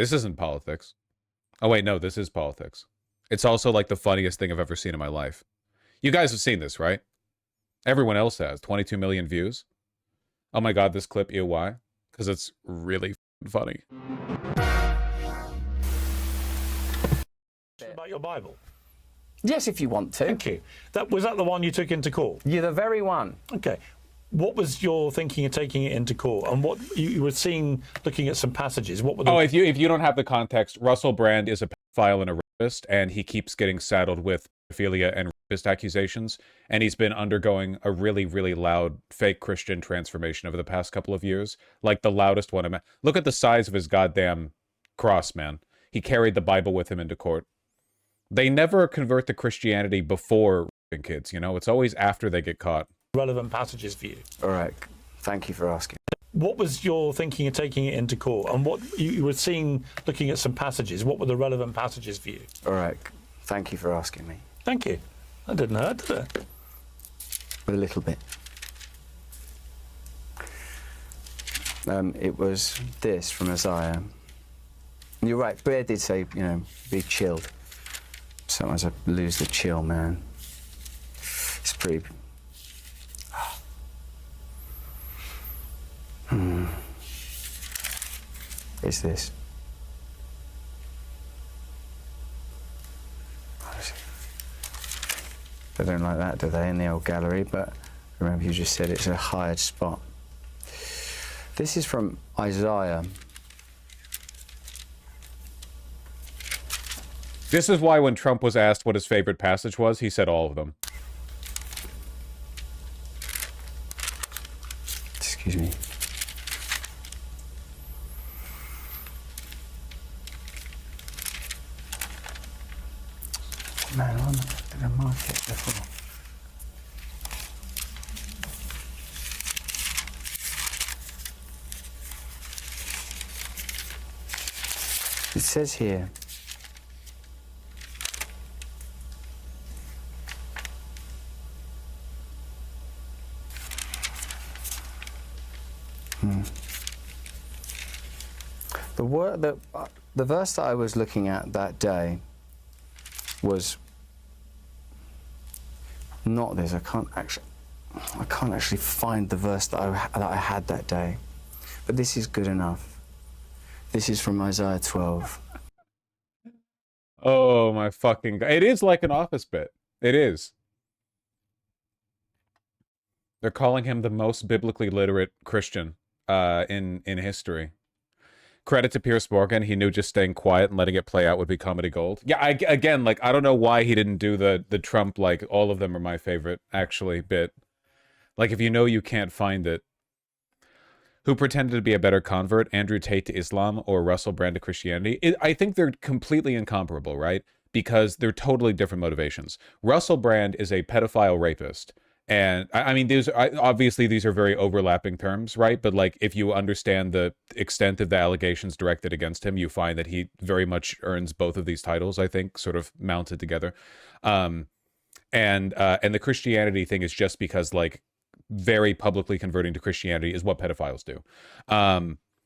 This isn't politics. Oh, wait, no, this is politics. It's also like the funniest thing I've ever seen in my life. You guys have seen this, right? Everyone else has. 22 million views. Oh my god, this clip, you know why? Because it's really funny. About your Bible? Yes, if you want to. Thank you. Was that the one you took into court? You're the very one. Okay. What was your thinking of taking it into court? And what you were seeing, looking at some passages, what were the... Oh, if you don't have the context, Russell Brand is a pedophile and a rapist, and he keeps getting saddled with pedophilia and rapist accusations, and he's been undergoing a really, really loud fake Christian transformation over the past couple of years. Like the loudest one. Look at the size of his goddamn cross, man. He carried the Bible with him into court. They never convert to Christianity before raping kids, you know? It's always after they get caught. Relevant passages for you? All right. Thank you for asking. What was your thinking of taking it into court? And what you were seeing, looking at some passages, what were the relevant passages for you? All right. Thank you for asking me. Thank you. I didn't hurt, did it? A little bit. It was this from Isaiah. You're right. Bear did say, you know, be chilled. Sometimes I lose the chill, man. It's pretty... It's this. They don't like that, do they, in the old gallery? But remember, you just said it's a hired spot. This is from Isaiah. This is why when Trump was asked what his favorite passage was, he said all of them. Excuse me. Man, why did I mark it before? It says here, the verse that I was looking at that day was not this. I can't actually find the verse that I had that day, but this is good enough. This is from Isaiah 12. Oh my fucking god! It is like an Office bit. It is. They're calling him the most biblically literate Christian in history. Credit to Piers Morgan. He knew just staying quiet and letting it play out would be comedy gold. Yeah, again, like, I don't know why he didn't do the Trump, like, all of them are my favorite, actually, bit. Like, if you know you can't find it. Who pretended to be a better convert, Andrew Tate to Islam or Russell Brand to Christianity? I think they're completely incomparable, right? Because they're totally different motivations. Russell Brand is a pedophile rapist. And I mean, obviously these are very overlapping terms, right? But like, if you understand the extent of the allegations directed against him, you find that he very much earns both of these titles, I think, sort of mounted together. And the Christianity thing is just because, like, very publicly converting to Christianity is what pedophiles do.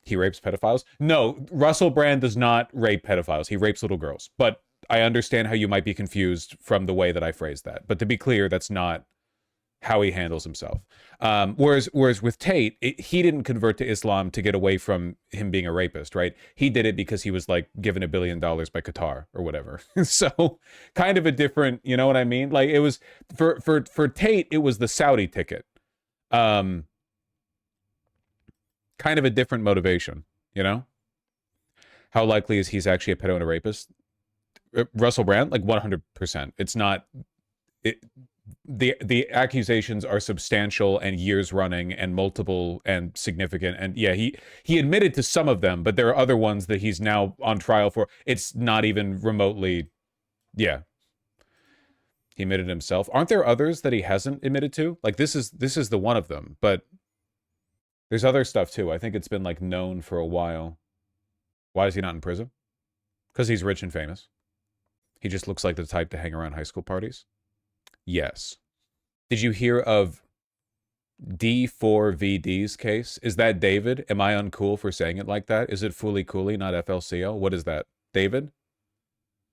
He rapes pedophiles? No, Russell Brand does not rape pedophiles. He rapes little girls. But I understand how you might be confused from the way that I phrased that. But to be clear, that's not how he handles himself. Whereas with Tate, he didn't convert to Islam to get away from him being a rapist, right? He did it because he was, like, given $1 billion by Qatar or whatever. So kind of a different, you know what I mean? Like, it was for Tate, it was the Saudi ticket. Kind of a different motivation, you know? How likely is he's actually a pedo and a rapist? Russell Brand, like 100%. It's not... The accusations are substantial and years running and multiple and significant, and yeah, he admitted to some of them, but there are other ones that he's now on trial for. It's not even remotely, yeah. He admitted himself. Aren't there others that he hasn't admitted to? Like, this is the one of them, but there's other stuff too. I think it's been, like, known for a while. Why is he not in prison? Because he's rich and famous. He just looks like the type to hang around high school parties. Yes. Did you hear of D4VD's case. Is that David? Am I uncool for saying it like that? Is it Fooly Cooley, not FLCL? What is that? David?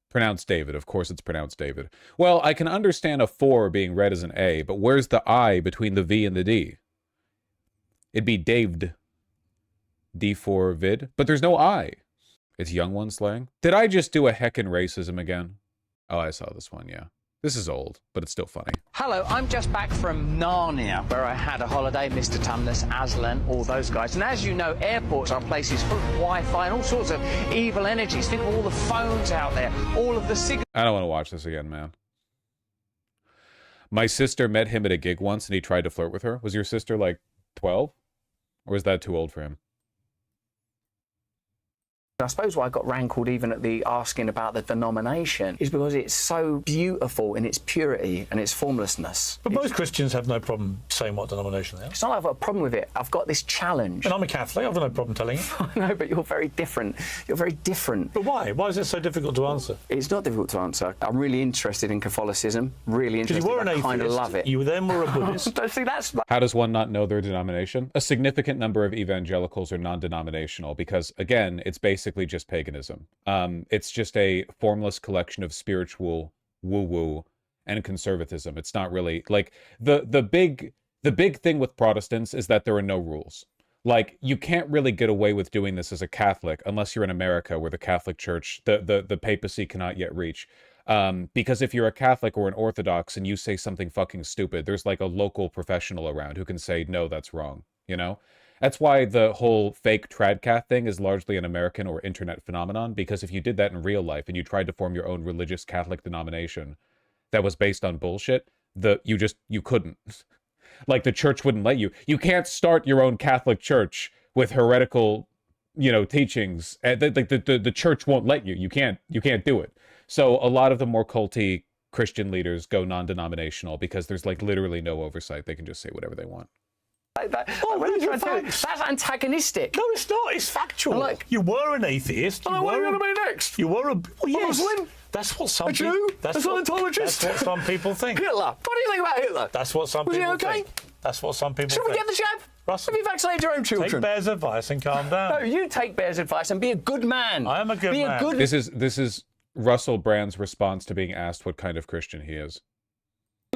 Pronounced David. Of course it's pronounced David. Well, I can understand a 4 being read as an A, but where's the I between the V and the D? It'd be Daved. D4 vid. But there's no I. It's young one slang. Did I just do a heckin' racism again? Oh, I saw this one, yeah. This is old, but it's still funny. Hello, I'm just back from Narnia, where I had a holiday, Mr. Tumnus, Aslan, all those guys. And as you know, airports are places full of Wi-Fi and all sorts of evil energies. Think of all the phones out there, all of the cigarettes. I don't want to watch this again, man. My sister met him at a gig once and he tried to flirt with her. Was your sister like 12? Or is that too old for him? I suppose why I got rankled even at the asking about the denomination is because it's so beautiful in its purity and its formlessness. But most Christians have no problem saying what denomination they are. It's not like I've got a problem with it. I've got this challenge. And I'm a Catholic, I've got no problem telling you. I know, but you're very different. You're very different. But why? Why is it so difficult to answer? It's not difficult to answer. I'm really interested in Catholicism. Really interested. Because you were an I atheist. kind of love it. You then were a Buddhist. See, that's How does one not know their denomination? A significant number of evangelicals are non-denominational because, again, it's basically just paganism. It's just a formless collection of spiritual woo-woo and conservatism. It's not really like the big thing with Protestants is that there are no rules. Like, you can't really get away with doing this as a Catholic unless you're in America where the Catholic Church, the papacy cannot yet reach. Because if you're a Catholic or an Orthodox and you say something fucking stupid, there's like a local professional around who can say, no, that's wrong, you know? That's why the whole fake tradcath thing is largely an American or internet phenomenon, because if you did that in real life and you tried to form your own religious Catholic denomination that was based on bullshit, you couldn't. Like, the church wouldn't let you. You can't start your own Catholic church with heretical, teachings. The church won't let you. You can't do it. So a lot of the more culty Christian leaders go non-denominational because there's like literally no oversight. They can just say whatever they want. That's antagonistic. No, it's not. It's factual. Like, you were an atheist. what are you going to be next? You were a yes. Muslim? That's what some A people. Jew? That's A Scientologist? That's what some people think. Hitler. What do you think about Hitler? That's what some Was he people okay? think. That's what some people Should think. we get the jab? Russell, Have you vaccinated your own children? take Bear's advice and calm down. No, you take Bear's advice and be a good man. I am a good be man. A good... This is Russell Brand's response to being asked what kind of Christian he is.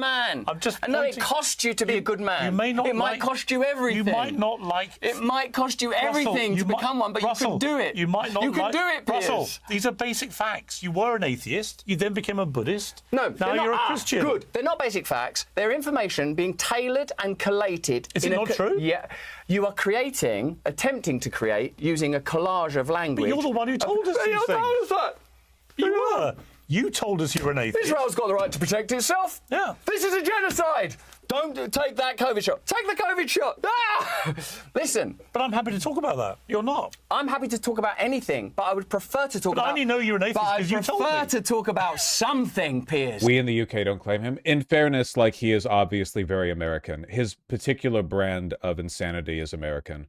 man. I'm just and no, it pointing- costs you to be a good man. You may not it might like- cost you everything. You might not like. It might cost you everything Russell, to become one, but Russell, you can do it. You might not. You can like, do it, Piers. Russell, these are basic facts. You were an atheist. You then became a Buddhist. No, now they're you're not, a Christian. Good. They're not basic facts. They're information being tailored and collated. Is it not true? Yeah. You are attempting to create, using a collage of language. But you're the one who told us these You things. told us that. You were. You told us you were an atheist. Israel's got the right to protect itself. Yeah. This is a genocide. Don't take that COVID shot. Take the COVID shot. Ah! Listen, But I'm happy to talk about that. You're not. I'm happy to talk about anything, but I would prefer to talk But about... I only know you're an atheist but I because you told prefer me. to talk about something, Piers. We in the UK don't claim him. In fairness, like, he is obviously very American. His particular brand of insanity is American.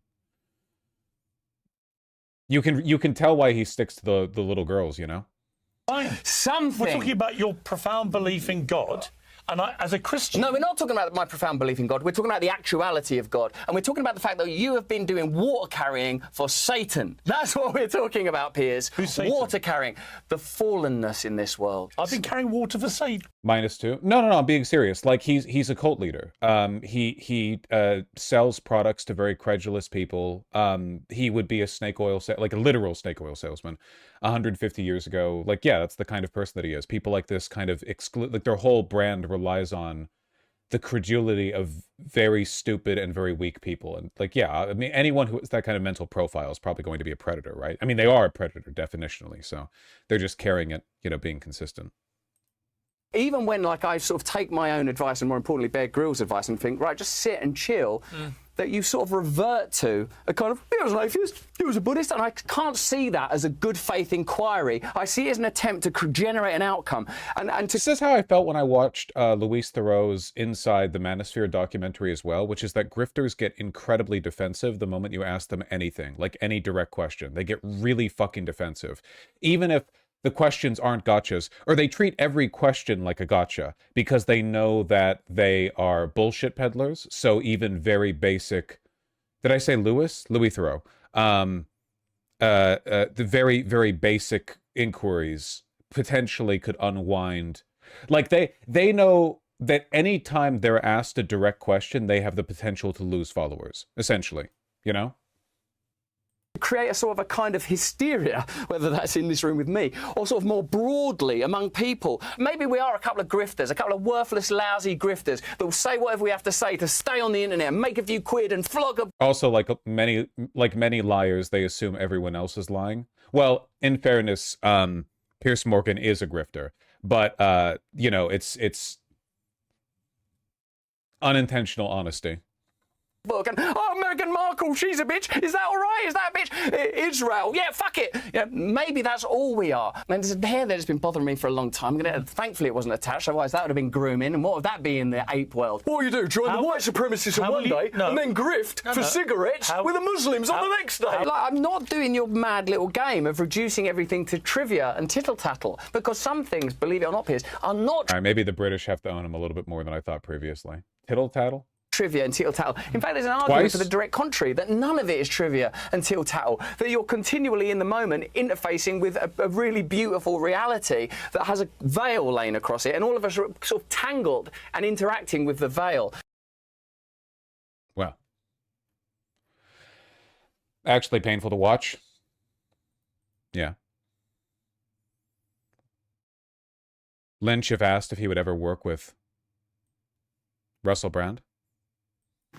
You can tell why he sticks to the little girls, you know? Fine. Something. We're talking about your profound belief in God. And I, as a Christian... No, we're not talking about my profound belief in God. We're talking about the actuality of God. And we're talking about the fact that you have been doing water carrying for Satan. That's what we're talking about, Piers. Who's Satan? Water carrying. The fallenness in this world. I've been carrying water for Satan. -2. No, I'm being serious. Like, he's a cult leader. He sells products to very credulous people. He would be a snake oil like a literal snake oil salesman 150 years ago. Like, yeah, that's the kind of person that he is. People like this kind of exclude, like, their whole brand relies on the credulity of very stupid and very weak people. And, like, yeah, I mean, anyone who has that kind of mental profile is probably going to be a predator, right? I mean, they are a predator definitionally, so they're just carrying it, being consistent. Even when, like, I sort of take my own advice and, more importantly, Bear Grylls' advice and think, right, just sit and chill, that you sort of revert to a kind of, he was an atheist, he was a Buddhist, and I can't see that as a good faith inquiry. I see it as an attempt to generate an outcome. And to... This is how I felt when I watched Louise Theroux's Inside the Manosphere documentary as well, which is that grifters get incredibly defensive the moment you ask them anything, like any direct question. They get really fucking defensive. Even if The questions aren't gotchas, or they treat every question like a gotcha because they know that they are bullshit peddlers. So even very basic, did I say Louis Theroux? The very, very basic inquiries potentially could unwind. Like they know that any time they're asked a direct question, they have the potential to lose followers, essentially, you know? Create a sort of a kind of hysteria, whether that's in this room with me or sort of more broadly among people. Maybe we are a couple of grifters, a couple of worthless, lousy grifters that will say whatever we have to say to stay on the internet and make a few quid and flog a... Also, like many liars, they assume everyone else is lying. Well, in fairness, Piers Morgan is a grifter, but you know, it's unintentional honesty. Book and Meghan Markle, she's a bitch. Is that all right? Is that a bitch? Israel, yeah, fuck it. Yeah, maybe that's all we are. And there's a hair there that's been bothering me for a long time. Thankfully, it wasn't attached. Otherwise, that would have been grooming. And what would that be in the ape world? What you do? Join the white supremacists on one day and then grift for cigarettes with the Muslims on the next day. Like, I'm not doing your mad little game of reducing everything to trivia and tittle tattle because some things, believe it or not, Piers, are not. All right, maybe the British have to own him a little bit more than I thought previously. Tittle tattle. Trivia and tittle tattle. In fact, there's an argument for the direct contrary, that none of it is trivia and tittle tattle, that you're continually in the moment interfacing with a really beautiful reality that has a veil laying across it, and all of us are sort of tangled and interacting with the veil. Well, actually painful to watch. Yeah. Lynch have asked if he would ever work with Russell Brand.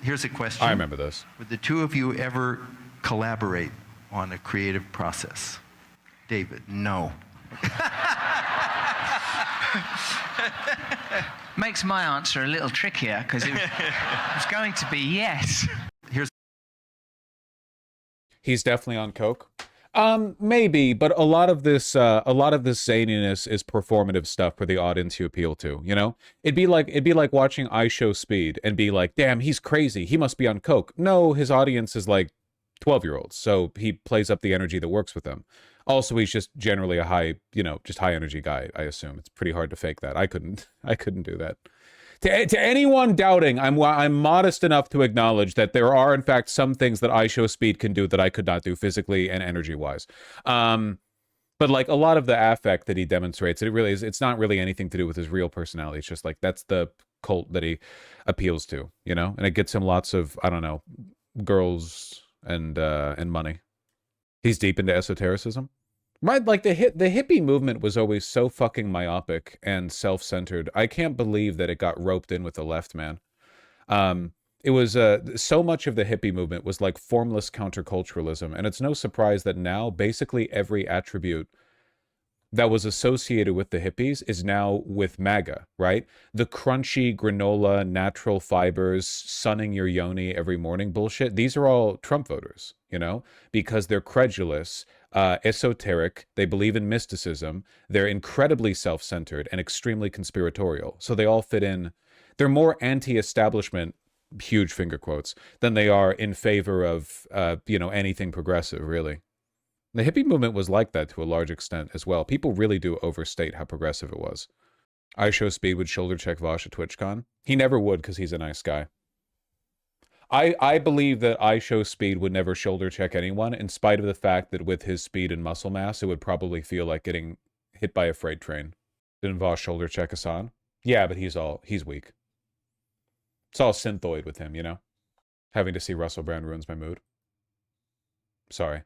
Here's a question. I remember this. Would the two of you ever collaborate on a creative process? David, no. Makes my answer a little trickier because it was going to be yes. He's definitely on coke. Maybe, but a lot of this zaniness is performative stuff for the audience you appeal to, you know? It'd be like watching I Show Speed and be like, damn, he's crazy. He must be on coke. No, his audience is like 12-year-olds, so he plays up the energy that works with them. Also, he's just generally a high energy guy, I assume. It's pretty hard to fake that. I couldn't do that. To anyone doubting, I'm modest enough to acknowledge that there are, in fact, some things that I Show Speed can do that I could not do physically and energy-wise. But like a lot of the affect that he demonstrates, it's not really anything to do with his real personality. It's just like that's the cult that he appeals to, you know? And it gets him lots of, I don't know, girls and money. He's deep into esotericism. Right, like the hippie movement was always so fucking myopic and self-centered. I can't believe that it got roped in with the left, man. It was so much of the hippie movement was like formless counterculturalism, and it's no surprise that now basically every attribute that was associated with the hippies is now with MAGA, right? The crunchy granola, natural fibers, sunning your yoni every morning bullshit. These are all Trump voters, you know, because they're credulous, esoteric, they believe in mysticism, they're incredibly self-centered and extremely conspiratorial. So they all fit in. They're more anti-establishment, huge finger quotes, than they are in favor of, anything progressive, really. The hippie movement was like that to a large extent as well. People really do overstate how progressive it was. I Show Speed would shoulder check Vosh at TwitchCon. He never would because he's a nice guy. I believe that I Show Speed would never shoulder check anyone, in spite of the fact that with his speed and muscle mass, it would probably feel like getting hit by a freight train. Didn't Vosh shoulder check Hassan? Yeah, but he's weak. It's all synthoid with him, you know? Having to see Russell Brand ruins my mood. Sorry.